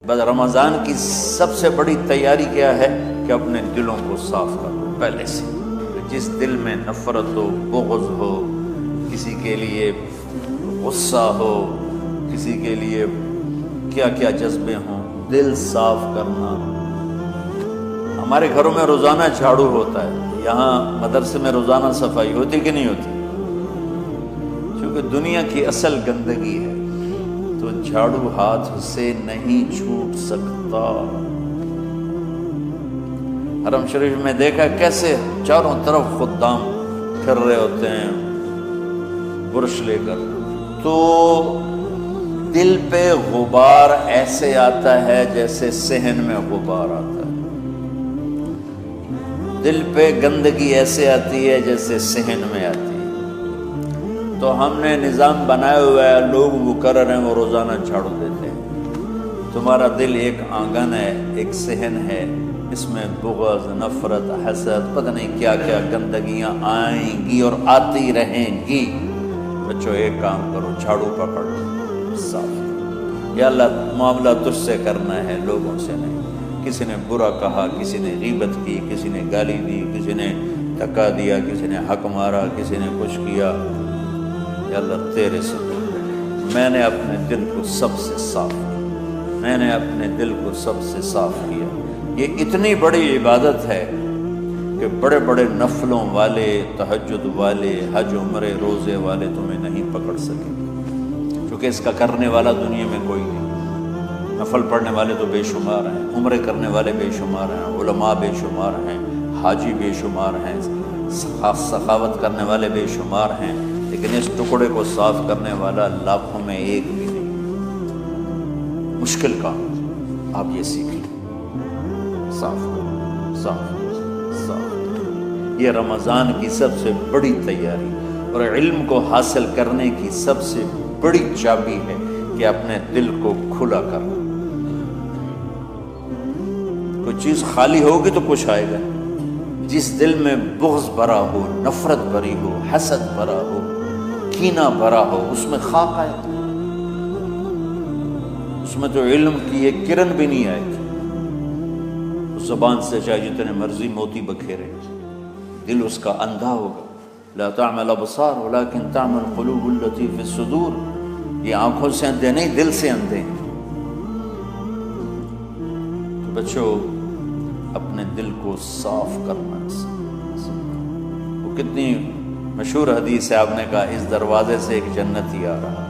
بس رمضان کی سب سے بڑی تیاری کیا ہے کہ اپنے دلوں کو صاف کر لو پہلے سے. جس دل میں نفرت ہو، بغض ہو، کسی کے لیے غصہ ہو، کسی کے لیے کیا کیا جذبے ہوں، دل صاف کرنا. ہمارے گھروں میں روزانہ جھاڑو ہوتا ہے، یہاں مدرسے میں روزانہ صفائی ہوتی کہ نہیں ہوتی؟ کیونکہ دنیا کی اصل گندگی ہے تو جھاڑو ہاتھ سے نہیں چھوٹ سکتا. حرم شریف میں دیکھا کیسے چاروں طرف خدام پھر رہے ہوتے ہیں برش لے کر، تو دل پہ غبار ایسے آتا ہے جیسے صحن میں غبار آتا ہے. دل پہ گندگی ایسے آتی ہے جیسے صحن میں آتی ہے. تو ہم نے نظام بنایا ہوا ہے، لوگ وہ کر رہے ہیں، وہ روزانہ جھاڑو دیتے ہیں. تمہارا دل ایک آنگن ہے، ایک صحن ہے، اس میں بغض، نفرت، حسد، پتہ نہیں کیا کیا گندگیاں آئیں گی اور آتی رہیں گی. بچوں ایک کام کرو، جھاڑو پکڑ لو، صاف. یا اللہ معاملہ تجھ سے کرنا ہے، لوگوں سے نہیں. کسی نے برا کہا، کسی نے غیبت کی، کسی نے گالی دی، کسی نے دھکا دیا، کسی نے حق مارا، کسی نے کچھ کیا. یا اللہ تیرے سے میں نے اپنے دل کو سب سے صاف کیا، میں نے اپنے دل کو سب سے صاف کیا. یہ اتنی بڑی عبادت ہے کہ بڑے بڑے نفلوں والے، تہجد والے، حج عمرے روزے والے تمہیں نہیں پکڑ سکے، کیونکہ اس کا کرنے والا دنیا میں کوئی نہیں. نفل پڑھنے والے تو بے شمار ہیں، عمرے کرنے والے بے شمار ہیں، علماء بے شمار ہیں، حاجی بے شمار ہیں، سخاوت کرنے والے بے شمار ہیں، لیکن اس ٹکڑے کو صاف کرنے والا لاکھوں میں ایک بھی نہیں. مشکل کام، آپ یہ سیکھ لیں، صاف صاف صاف. یہ رمضان کی سب سے بڑی تیاری اور علم کو حاصل کرنے کی سب سے بڑی چابی ہے کہ اپنے دل کو کھلا کرنا. کوئی چیز خالی ہوگی تو کچھ آئے گا. جس دل میں بغض بھرا ہو، نفرت بھری ہو، حسد بھرا ہو، کینہ بھرا ہو، اس میں خاک آئے گا، اس میں تو علم کی ایک کرن بھی نہیں آئے گی. اس زبان سے چاہے جتنے مرضی موتی بکھیرے، دل اس کا اندھا ہوگا. لا تعمى الابصار ولكن تعمى القلوب التي في الصدور. یہ آنکھوں سے اندھے نہیں، دل سے اندھے. تو بچوں اپنے دل کو صاف کرنا. وہ کتنی مشہور حدیث ہے، آپ نے کہا اس دروازے سے ایک جنتی آ رہا،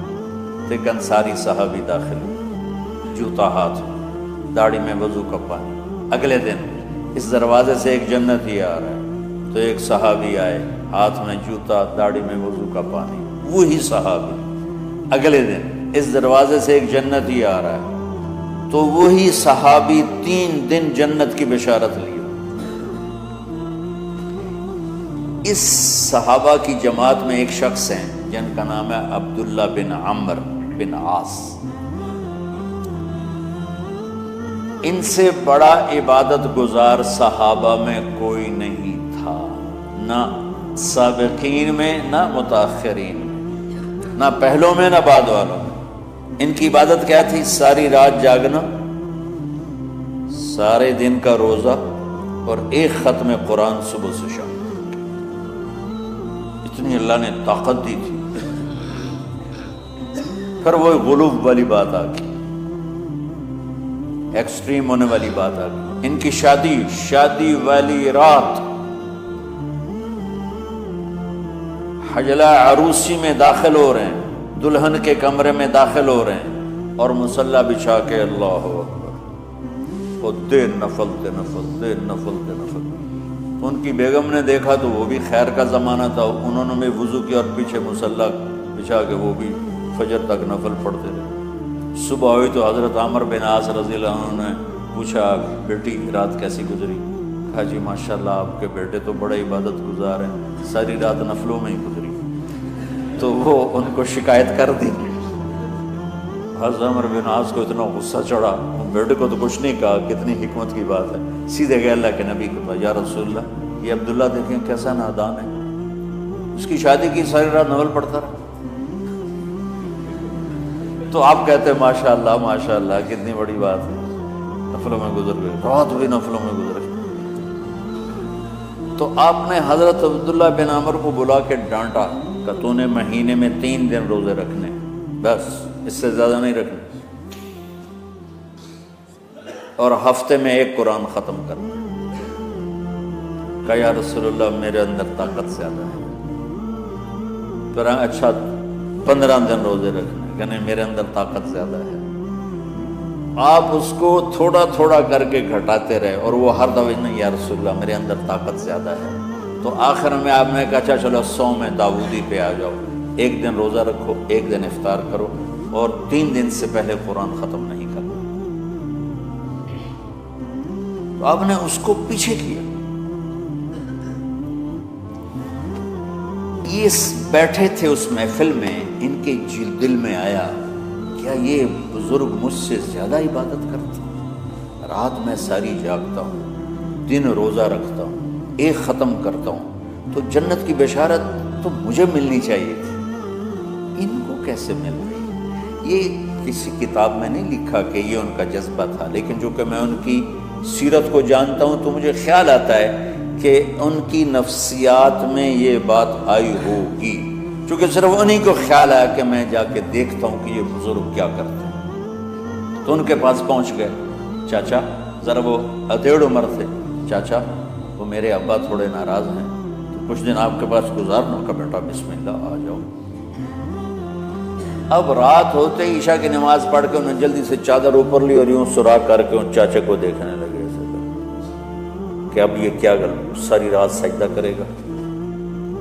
تو ایک انصاری صحابی داخل ہوئے، جوتا ہاتھ میں، داڑھی میں وضو کا پانی. اگلے دن اس دروازے سے ایک جنتی آ رہا ہے، تو ایک صحابی آئے، ہاتھ میں جوتا، داڑھی میں وضو کا پانی. وہی صحابی اگلے دن اس دروازے سے ایک جنتی آ رہا ہے، تو وہی صحابی 3 دن جنت کی بشارت لی. اس صحابہ کی جماعت میں ایک شخص ہیں جن کا نام ہے عبداللہ بن عمرو بن عاص. ان سے بڑا عبادت گزار صحابہ میں کوئی نہیں تھا، نہ سابقین میں، نہ متاخرین میں، نہ پہلوں میں نہ بعد والوں میں. ان کی عبادت کیا تھی؟ ساری رات جاگنا، سارے دن کا روزہ، اور ایک ختم قرآن صبح سے شام. اتنی اللہ نے طاقت دی تھی. پھر وہ غلوب والی بات آ گئی، ایکسٹریم ہونے والی بات آ گئی. ان کی شادی والی رات حجلہ عروسی میں داخل ہو رہے ہیں، دلہن کے کمرے میں داخل ہو رہے ہیں، اور مصلی بچھا کے اللہ اکبر، وہ دے نفل. ان کی بیگم نے دیکھا تو وہ بھی خیر کا زمانہ تھا، انہوں نے بھی وضو کیا اور پیچھے مصلی بچھا کے وہ بھی فجر تک نفل پڑھتے رہے. صبح ہوئی تو حضرت عمرو بن عاص رضی اللہ عنہ نے پوچھا بیٹی رات کیسی گزری؟ کہا جی ماشاءاللہ آپ کے بیٹے تو بڑا عبادت گزار ہیں، ساری رات نفلوں میں ہی گزری. تو وہ ان کو شکایت کر دی. حضرت عمرو بن عاص کو اتنا غصہ چڑھا، بیٹے کو تو کچھ نہیں کہا، کتنی حکمت کی بات ہے. سیدھے گئے اللہ کے نبی کو کہا یا رسول اللہ یہ عبداللہ دیکھیں کیسا نادان ہے، اس کی شادی کی ساری رات نفل پڑھتا رہا. تو آپ کہتے ہیں ماشاءاللہ کتنی بڑی بات ہے. نفلوں میں گزر گئی، رات بھی نفلوں میں گزر گئی۔ تو آپ نے حضرت عبداللہ بن عمر کو بلا کے ڈانٹا کہ تو نے مہینے میں 3 دن روزے رکھنے، بس اس سے زیادہ نہیں رکھنے، اور ہفتے میں 1 قرآن ختم کرنا۔ کہا یا رسول اللہ میرے اندر طاقت زیادہ ہے۔ پھر اچھا 15 دن روزے رکھنے، کہ نہیں میرے اندر طاقت زیادہ ہے۔ آپ اس کو تھوڑا تھوڑا کر کے گھٹاتے رہے، اور وہ ہر دفعہ نہیں یا رسول اللہ میرے اندر طاقت زیادہ ہے۔ تو آخر میں آپ نے کہا اچھا چلو صوم داؤدی پہ آ جاؤ، 1 دن روزہ رکھو، 1 دن افطار کرو، اور 3 دن سے پہلے قرآن ختم نہیں کرنا۔ تو آپ نے اس کو پیچھے کیا۔ یہ بیٹھے تھے اس محفل میں، ان کے دل میں آیا کیا یہ بزرگ مجھ سے زیادہ عبادت کرتا ہوں؟ رات میں ساری جاگتا ہوں، دن روزہ رکھتا ہوں، 1 ختم کرتا ہوں، تو جنت کی بشارت تو مجھے ملنی چاہیے تھی، ان کو کیسے مل رہی؟ یہ کسی کتاب میں نہیں لکھا کہ یہ ان کا جذبہ تھا، لیکن جو کہ میں ان کی سیرت کو جانتا ہوں تو مجھے خیال آتا ہے کہ ان کی نفسیات میں یہ بات آئی ہوگی، چونکہ صرف انہی کو خیال آیا کہ میں جا کے دیکھتا ہوں کہ یہ بزرگ کیا کرتے ہیں۔ تو ان کے پاس پہنچ گئے، چاچا ذرا، وہ ادھیڑ عمر تھے، چاچا وہ میرے ابا تھوڑے ناراض ہیں، تو کچھ دن آپ کے پاس گزارنا کا، بیٹا بسم اللہ آ جاؤ۔ اب رات ہوتے ہی عشاء کی نماز پڑھ کے انہوں نے جلدی سے چادر اوپر لی اور یوں سراغ کر کے ان چاچے کو دیکھنے لگے کہ اب یہ کیا ساری رات سجدہ کرے گا،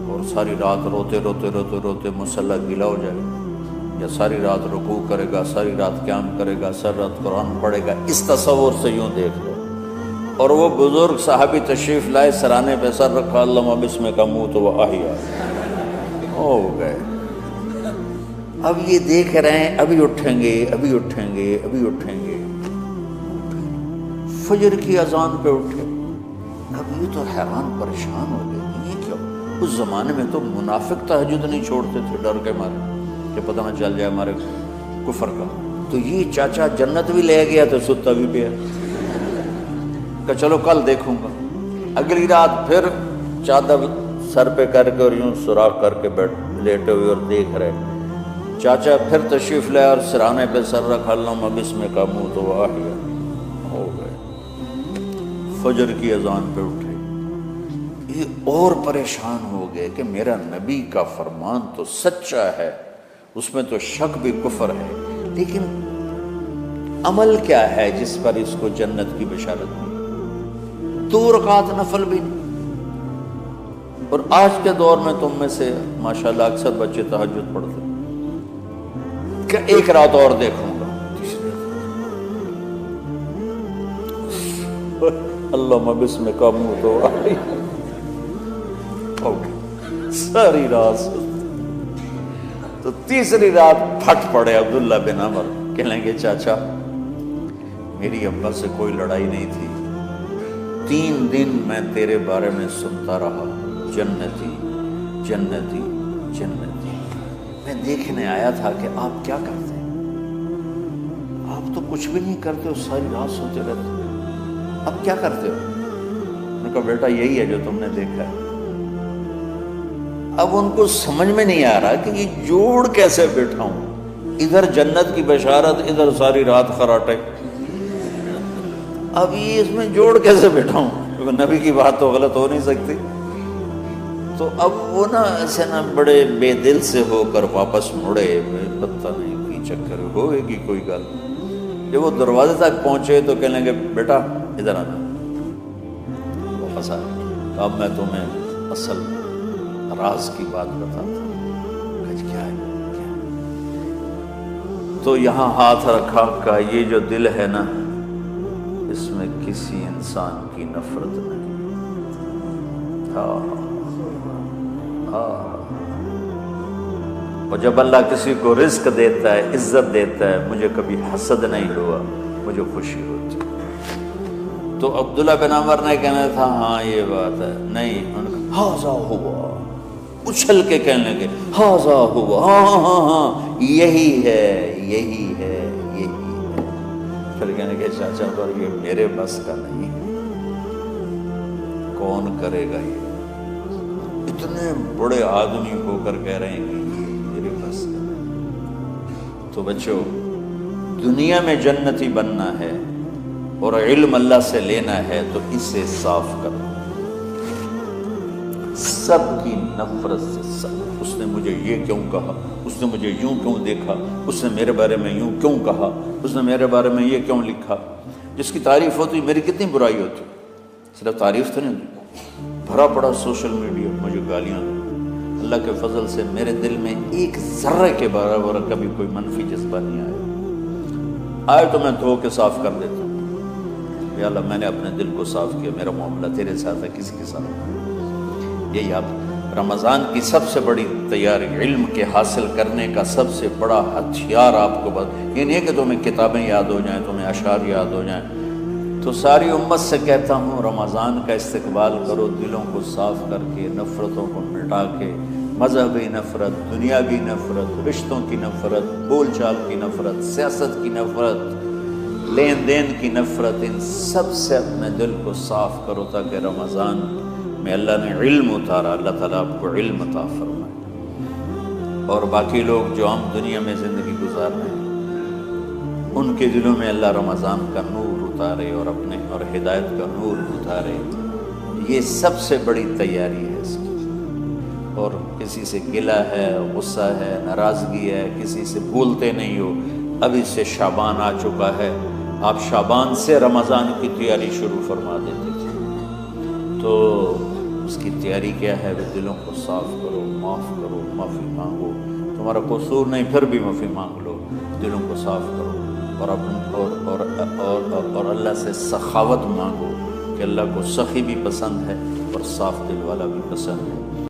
اور ساری رات روتے روتے روتے روتے مصلی گیلا ہو جائے گا، یا ساری رات رکوع کرے گا، ساری رات قیام کرے گا، ساری رات قرآن پڑھے گا، اس تصور سے یوں دیکھ لو۔ اور وہ بزرگ صحابی تشریف لائے، سرانے پہ سر رکھا، اللہم بسمک اموت و احیا، ہو گئے۔ اب یہ دیکھ رہے ہیں ابھی اٹھیں گے، ابھی اٹھیں گے، ابھی اٹھیں گے، فجر کی اذان پہ اٹھے۔ اب یہ تو حیران پریشان ہو گئے، یہ کیا؟ اس زمانے میں تو منافق تہجد نہیں چھوڑتے تھے ڈر کے مارے کہ پتہ نہ چل جائے ہمارے کفر کا۔ تو یہ چاچا جنت بھی لے گیا تو ستا بھی پیا، کہ چلو کل دیکھوں گا۔ اگلی رات پھر چادر سر پہ کر کے اور یوں سوراخ کر کے لیٹے ہوئے اور دیکھ رہے۔ چاچا پھر تشریف لے اور سرانے پہ سر رکھا، اللہم بسمک اموت و احیا، ہو گئے۔ فجر کی اذان پہ اٹھے، یہ اور پریشان ہو گئے کہ میرا نبی کا فرمان تو سچا ہے، اس میں تو شک بھی کفر ہے، لیکن عمل کیا ہے جس پر اس کو جنت کی بشارت ملی؟ 2 رکعت نفل بھی نہیں۔ اور آج کے دور میں تم میں سے ماشاءاللہ اکثر بچے تہجد پڑھتے، کہ 1 رات اور دیکھوں گا، اللہم بسمک اموت و احیا، ساری رات۔ تو تیسری رات پھٹ پڑے عبداللہ بن عمر، کہنے لگے چاچا میری ابا سے کوئی لڑائی نہیں تھی، 3 دن میں تیرے بارے میں سنتا رہا، جنتی جنتی جنتی۔ میں دیکھنے آیا تھا کہ آپ کیا کرتے ہیں، آپ تو کچھ بھی نہیں کرتے ہو، ساری رات سوتے رہتے، اب کیا کرتے ہو؟ میں نے کہا بیٹا یہی ہے جو تم نے دیکھا ہے۔ اب ان کو سمجھ میں نہیں آ رہا کہ یہ جوڑ کیسے بیٹھا ہوں، ادھر جنت کی بشارت، ادھر ساری رات خراٹے، اب یہ اس میں جوڑ کیسے بیٹھا ہوں، کیونکہ نبی کی بات تو غلط ہو نہیں سکتی۔ تو اب وہ نا ایسے نا بڑے بے دل سے ہو کر واپس مڑے، پتہ نہیں کی چکر ہوئے گی کوئی گل۔ جب وہ دروازے تک پہنچے تو کہنے لگے بیٹا ادھر آنا، واپس آ گئے۔ اب میں تمہیں اصل راز کی بات بتاتا ہوں، کیا ہے؟ تو یہاں ہاتھ رکھا کہ یہ جو دل ہے نا، اس میں کسی انسان کی نفرت نہیں۔ اور جب اللہ کسی کو رزق دیتا ہے، عزت دیتا ہے، مجھے کبھی حسد نہیں ہوا، مجھے خوشی ہوتی۔ تو عبداللہ بن عمر نے کہنا تھا ہاں یہ بات ہے، نہیں، ہاذا ہوا، اچھل کے کہنے لگے ہاذا ہوا، ہاں ہاں ہاں یہی ہے، یہی ہے، یہی ہے۔ پھر کہنے کہ چاچا پر یہ میرے بس کا نہیں ہے، کون کرے گا یہ؟ اتنے بڑے آدمی ہو کر کہہ رہے ہیں کہ یہ میرے بس کا نہیں۔ تو بچوں، دنیا میں جنتی بننا ہے اور علم اللہ سے لینا ہے تو اسے صاف کرو، سب کی نفرت سے سب۔ اس نے مجھے یہ کیوں کہا، اس نے مجھے یوں کیوں دیکھا، اس نے میرے بارے میں یوں کیوں کہا، اس نے میرے بارے میں یہ کیوں لکھا۔ جس کی تعریف ہوتی میری کتنی برائی ہوتی، صرف تعریف تو نہیں ہوتی، بھرا پڑا سوشل میڈیا مجھے گالیاں۔ اللہ کے فضل سے میرے دل میں ایک ذرے کے برابر کبھی کوئی منفی جذبہ نہیں آیا تو میں دھو کے صاف کر دیتا ہوں، یا اللہ میں نے اپنے دل کو صاف کیا، میرا معاملہ تیرے ساتھ ہے، کسی کے ساتھ نہیں۔ یہی آپ رمضان کی سب سے بڑی تیاری، علم کے حاصل کرنے کا سب سے بڑا ہتھیار آپ کو یہ نہیں ہے کہ تمہیں کتابیں یاد ہو جائیں، تمہیں اشعار یاد ہو جائیں۔ تو ساری امت سے کہتا ہوں رمضان کا استقبال کرو، دلوں کو صاف کر کے، نفرتوں کو مٹا کے، مذہبی نفرت، دنیاوی نفرت، رشتوں کی نفرت، بول چال کی نفرت، سیاست کی نفرت، لین دین کی نفرت، ان سب سے اپنے دل کو صاف کرو تاکہ رمضان میں اللہ نے علم اتارا، اللہ تعالیٰ آپ کو علم عطا فرمائے، اور باقی لوگ جو عام دنیا میں زندگی گزار رہے ہیں ان کے دلوں میں اللہ رمضان کا نور اتارے اور اپنے اور ہدایت کا نور اتارے۔ یہ سب سے بڑی تیاری ہے اس کی۔ اور کسی سے گلہ ہے، غصہ ہے، ناراضگی ہے، کسی سے بھولتے نہیں ہو، ابھی سے شعبان آ چکا ہے، آپ شعبان سے رمضان کی تیاری شروع فرما دیتے تھے۔ تو اس کی تیاری کیا ہے؟ وہ دلوں کو صاف کرو، معاف کرو، معافی مانگو، تمہارا قصور نہیں پھر بھی معافی مانگ لو، دلوں کو صاف کرو، اور اللہ سے سخاوت مانگو کہ اللہ کو سخی بھی پسند ہے اور صاف دل والا بھی پسند ہے۔